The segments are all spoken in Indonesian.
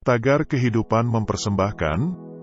Tagar Kehidupan mempersembahkan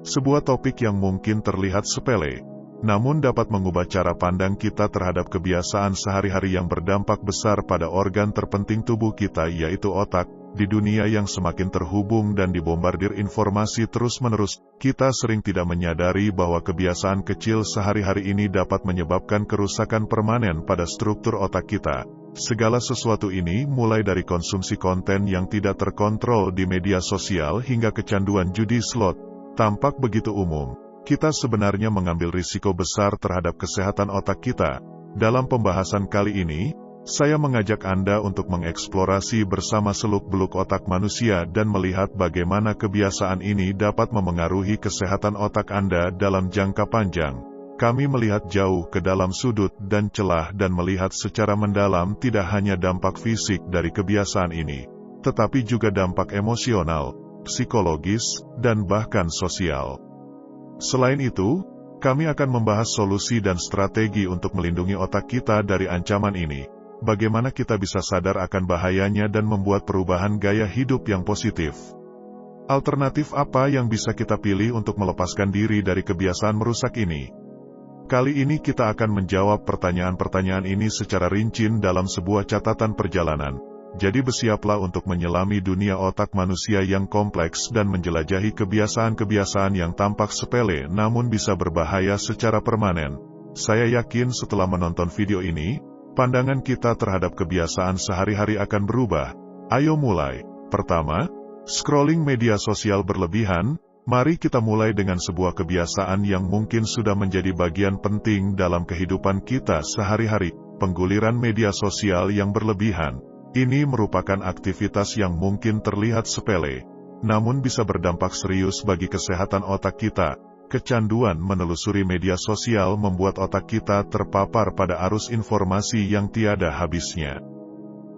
sebuah topik yang mungkin terlihat sepele, namun dapat mengubah cara pandang kita terhadap kebiasaan sehari-hari yang berdampak besar pada organ terpenting tubuh kita, yaitu otak. Di dunia yang semakin terhubung dan dibombardir informasi terus-menerus, kita sering tidak menyadari bahwa kebiasaan kecil sehari-hari ini dapat menyebabkan kerusakan permanen pada struktur otak kita. Segala sesuatu ini, mulai dari konsumsi konten yang tidak terkontrol di media sosial hingga kecanduan judi slot, tampak begitu umum. Kita sebenarnya mengambil risiko besar terhadap kesehatan otak kita. Dalam pembahasan kali ini, saya mengajak Anda untuk mengeksplorasi bersama seluk-beluk otak manusia dan melihat bagaimana kebiasaan ini dapat memengaruhi kesehatan otak Anda dalam jangka panjang. Kami melihat jauh ke dalam sudut dan celah dan melihat secara mendalam tidak hanya dampak fisik dari kebiasaan ini, tetapi juga dampak emosional, psikologis, dan bahkan sosial. Selain itu, kami akan membahas solusi dan strategi untuk melindungi otak kita dari ancaman ini. Bagaimana kita bisa sadar akan bahayanya dan membuat perubahan gaya hidup yang positif. Alternatif apa yang bisa kita pilih untuk melepaskan diri dari kebiasaan merusak ini? Kali ini kita akan menjawab pertanyaan-pertanyaan ini secara rinci dalam sebuah catatan perjalanan. Jadi bersiaplah untuk menyelami dunia otak manusia yang kompleks dan menjelajahi kebiasaan-kebiasaan yang tampak sepele namun bisa berbahaya secara permanen. Saya yakin setelah menonton video ini, pandangan kita terhadap kebiasaan sehari-hari akan berubah. Ayo mulai. Pertama, scrolling media sosial berlebihan. Mari kita mulai dengan sebuah kebiasaan yang mungkin sudah menjadi bagian penting dalam kehidupan kita sehari-hari, pengguliran media sosial yang berlebihan. Ini merupakan aktivitas yang mungkin terlihat sepele, namun bisa berdampak serius bagi kesehatan otak kita. Kecanduan menelusuri media sosial membuat otak kita terpapar pada arus informasi yang tiada habisnya.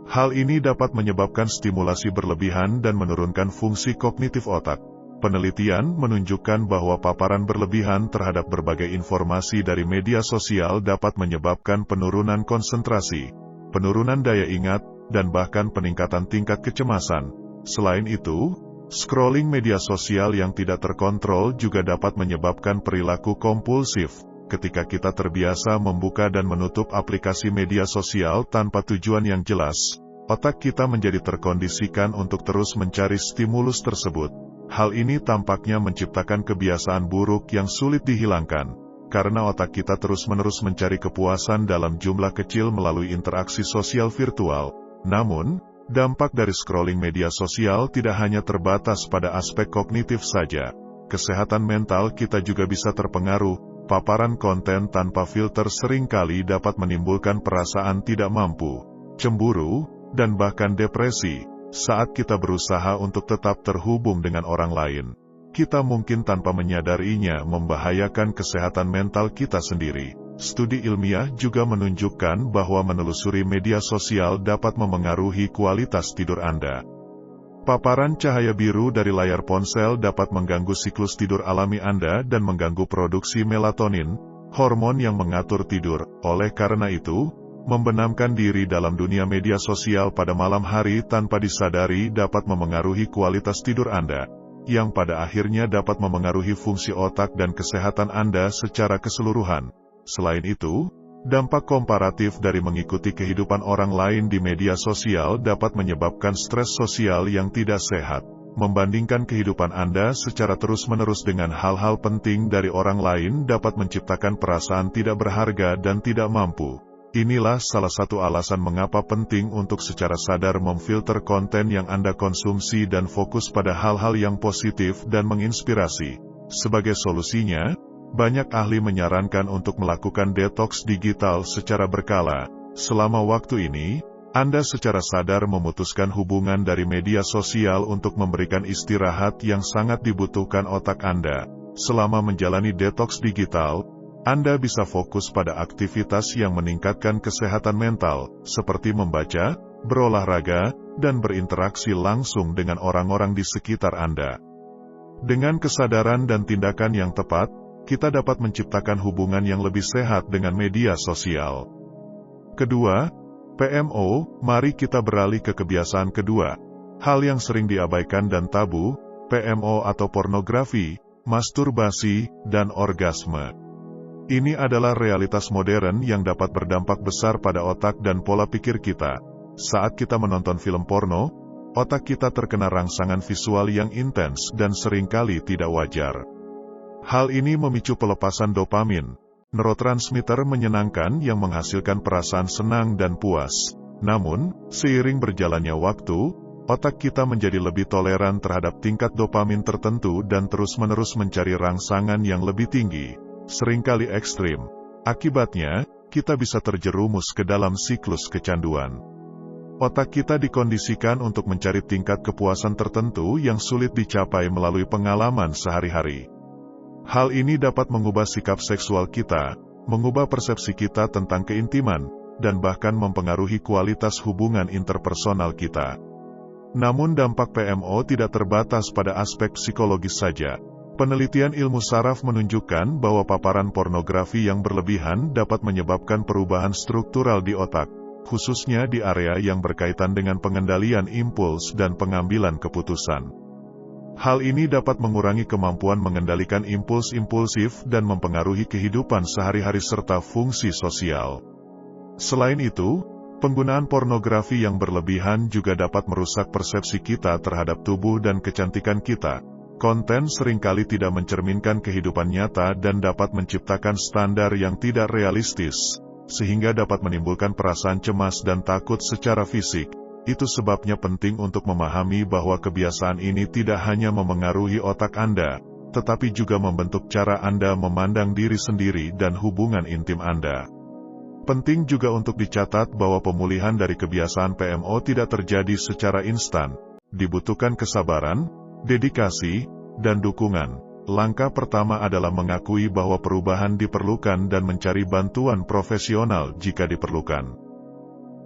Hal ini dapat menyebabkan stimulasi berlebihan dan menurunkan fungsi kognitif otak. Penelitian menunjukkan bahwa paparan berlebihan terhadap berbagai informasi dari media sosial dapat menyebabkan penurunan konsentrasi, penurunan daya ingat, dan bahkan peningkatan tingkat kecemasan. Selain itu, scrolling media sosial yang tidak terkontrol juga dapat menyebabkan perilaku kompulsif. Ketika kita terbiasa membuka dan menutup aplikasi media sosial tanpa tujuan yang jelas, otak kita menjadi terkondisikan untuk terus mencari stimulus tersebut. Hal ini tampaknya menciptakan kebiasaan buruk yang sulit dihilangkan, karena otak kita terus-menerus mencari kepuasan dalam jumlah kecil melalui interaksi sosial virtual. Namun, dampak dari scrolling media sosial tidak hanya terbatas pada aspek kognitif saja. Kesehatan mental kita juga bisa terpengaruh. Paparan konten tanpa filter seringkali dapat menimbulkan perasaan tidak mampu, cemburu, dan bahkan depresi. Saat kita berusaha untuk tetap terhubung dengan orang lain, kita mungkin tanpa menyadarinya membahayakan kesehatan mental kita sendiri. Studi ilmiah juga menunjukkan bahwa menelusuri media sosial dapat memengaruhi kualitas tidur Anda. Paparan cahaya biru dari layar ponsel dapat mengganggu siklus tidur alami Anda dan mengganggu produksi melatonin, hormon yang mengatur tidur. Oleh karena itu, membenamkan diri dalam dunia media sosial pada malam hari tanpa disadari dapat memengaruhi kualitas tidur Anda, yang pada akhirnya dapat memengaruhi fungsi otak dan kesehatan Anda secara keseluruhan. Selain itu, dampak komparatif dari mengikuti kehidupan orang lain di media sosial dapat menyebabkan stres sosial yang tidak sehat. Membandingkan kehidupan Anda secara terus-menerus dengan hal-hal penting dari orang lain dapat menciptakan perasaan tidak berharga dan tidak mampu. Inilah salah satu alasan mengapa penting untuk secara sadar memfilter konten yang Anda konsumsi dan fokus pada hal-hal yang positif dan menginspirasi. Sebagai solusinya, banyak ahli menyarankan untuk melakukan detoks digital secara berkala. Selama waktu ini, Anda secara sadar memutuskan hubungan dari media sosial untuk memberikan istirahat yang sangat dibutuhkan otak Anda. Selama menjalani detoks digital, Anda bisa fokus pada aktivitas yang meningkatkan kesehatan mental, seperti membaca, berolahraga, dan berinteraksi langsung dengan orang-orang di sekitar Anda. Dengan kesadaran dan tindakan yang tepat, kita dapat menciptakan hubungan yang lebih sehat dengan media sosial. Kedua, PMO, mari kita beralih ke kebiasaan kedua. Hal yang sering diabaikan dan tabu, PMO atau pornografi, masturbasi, dan orgasme. Ini adalah realitas modern yang dapat berdampak besar pada otak dan pola pikir kita. Saat kita menonton film porno, otak kita terkena rangsangan visual yang intens dan seringkali tidak wajar. Hal ini memicu pelepasan dopamin, neurotransmitter menyenangkan yang menghasilkan perasaan senang dan puas. Namun, seiring berjalannya waktu, otak kita menjadi lebih toleran terhadap tingkat dopamin tertentu dan terus-menerus mencari rangsangan yang lebih tinggi, seringkali ekstrim. Akibatnya, kita bisa terjerumus ke dalam siklus kecanduan. Otak kita dikondisikan untuk mencari tingkat kepuasan tertentu yang sulit dicapai melalui pengalaman sehari-hari. Hal ini dapat mengubah sikap seksual kita, mengubah persepsi kita tentang keintiman, dan bahkan mempengaruhi kualitas hubungan interpersonal kita. Namun dampak PMO tidak terbatas pada aspek psikologis saja. Penelitian ilmu saraf menunjukkan bahwa paparan pornografi yang berlebihan dapat menyebabkan perubahan struktural di otak, khususnya di area yang berkaitan dengan pengendalian impuls dan pengambilan keputusan. Hal ini dapat mengurangi kemampuan mengendalikan impuls impulsif dan mempengaruhi kehidupan sehari-hari serta fungsi sosial. Selain itu, penggunaan pornografi yang berlebihan juga dapat merusak persepsi kita terhadap tubuh dan kecantikan kita. Konten seringkali tidak mencerminkan kehidupan nyata dan dapat menciptakan standar yang tidak realistis, sehingga dapat menimbulkan perasaan cemas dan takut secara fisik. Itu sebabnya penting untuk memahami bahwa kebiasaan ini tidak hanya memengaruhi otak Anda, tetapi juga membentuk cara Anda memandang diri sendiri dan hubungan intim Anda. Penting juga untuk dicatat bahwa pemulihan dari kebiasaan PMO tidak terjadi secara instan. Dibutuhkan kesabaran, dedikasi, dan dukungan. Langkah pertama adalah mengakui bahwa perubahan diperlukan dan mencari bantuan profesional jika diperlukan.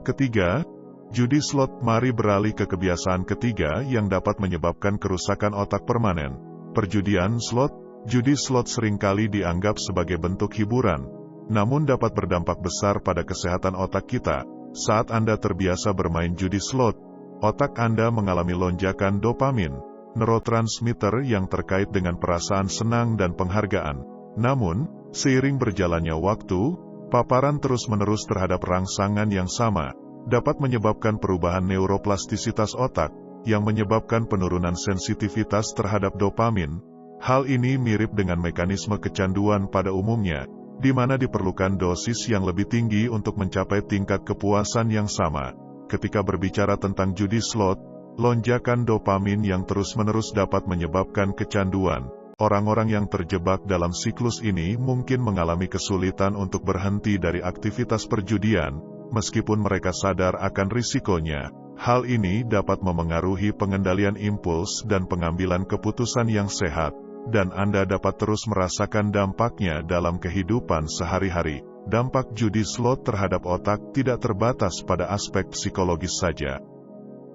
Ketiga, judi slot. Mari beralih ke kebiasaan ketiga yang dapat menyebabkan kerusakan otak permanen. Perjudian slot. Judi slot seringkali dianggap sebagai bentuk hiburan, namun dapat berdampak besar pada kesehatan otak kita. Saat Anda terbiasa bermain judi slot, otak Anda mengalami lonjakan dopamin, neurotransmitter yang terkait dengan perasaan senang dan penghargaan. Namun, seiring berjalannya waktu, paparan terus-menerus terhadap rangsangan yang sama dapat menyebabkan perubahan neuroplastisitas otak, yang menyebabkan penurunan sensitivitas terhadap dopamin. Hal ini mirip dengan mekanisme kecanduan pada umumnya, di mana diperlukan dosis yang lebih tinggi untuk mencapai tingkat kepuasan yang sama. Ketika berbicara tentang judi slot, lonjakan dopamin yang terus-menerus dapat menyebabkan kecanduan. Orang-orang yang terjebak dalam siklus ini mungkin mengalami kesulitan untuk berhenti dari aktivitas perjudian, meskipun mereka sadar akan risikonya. Hal ini dapat memengaruhi pengendalian impuls dan pengambilan keputusan yang sehat, dan Anda dapat terus merasakan dampaknya dalam kehidupan sehari-hari. Dampak judi slot terhadap otak tidak terbatas pada aspek psikologis saja.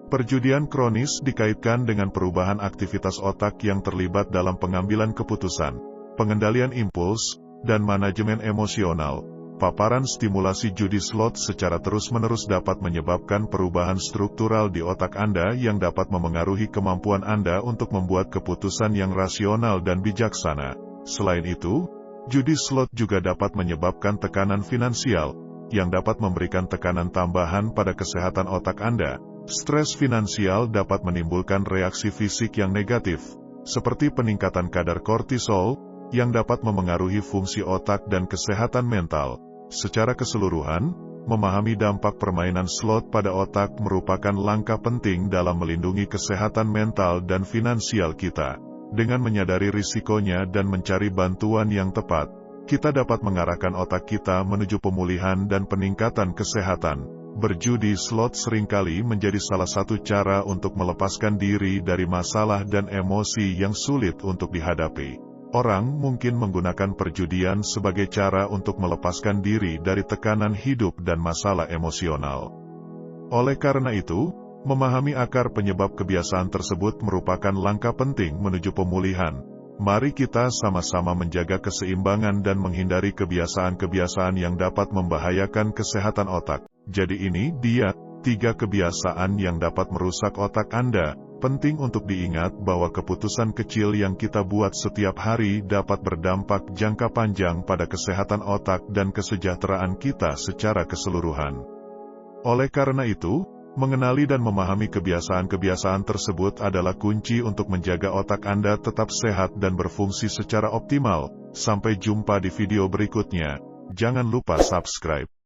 Perjudian kronis dikaitkan dengan perubahan aktivitas otak yang terlibat dalam pengambilan keputusan, pengendalian impuls, dan manajemen emosional. Paparan stimulasi judi slot secara terus-menerus dapat menyebabkan perubahan struktural di otak Anda yang dapat memengaruhi kemampuan Anda untuk membuat keputusan yang rasional dan bijaksana. Selain itu, judi slot juga dapat menyebabkan tekanan finansial, yang dapat memberikan tekanan tambahan pada kesehatan otak Anda. Stres finansial dapat menimbulkan reaksi fisik yang negatif, seperti peningkatan kadar kortisol, yang dapat memengaruhi fungsi otak dan kesehatan mental. Secara keseluruhan, memahami dampak permainan slot pada otak merupakan langkah penting dalam melindungi kesehatan mental dan finansial kita. Dengan menyadari risikonya dan mencari bantuan yang tepat, kita dapat mengarahkan otak kita menuju pemulihan dan peningkatan kesehatan. Berjudi slot seringkali menjadi salah satu cara untuk melepaskan diri dari masalah dan emosi yang sulit untuk dihadapi. Orang mungkin menggunakan perjudian sebagai cara untuk melepaskan diri dari tekanan hidup dan masalah emosional. Oleh karena itu, memahami akar penyebab kebiasaan tersebut merupakan langkah penting menuju pemulihan. Mari kita sama-sama menjaga keseimbangan dan menghindari kebiasaan-kebiasaan yang dapat membahayakan kesehatan otak. Jadi ini dia 3 kebiasaan yang dapat merusak otak Anda. Penting untuk diingat bahwa keputusan kecil yang kita buat setiap hari dapat berdampak jangka panjang pada kesehatan otak dan kesejahteraan kita secara keseluruhan. Oleh karena itu, mengenali dan memahami kebiasaan-kebiasaan tersebut adalah kunci untuk menjaga otak Anda tetap sehat dan berfungsi secara optimal. Sampai jumpa di video berikutnya. Jangan lupa subscribe.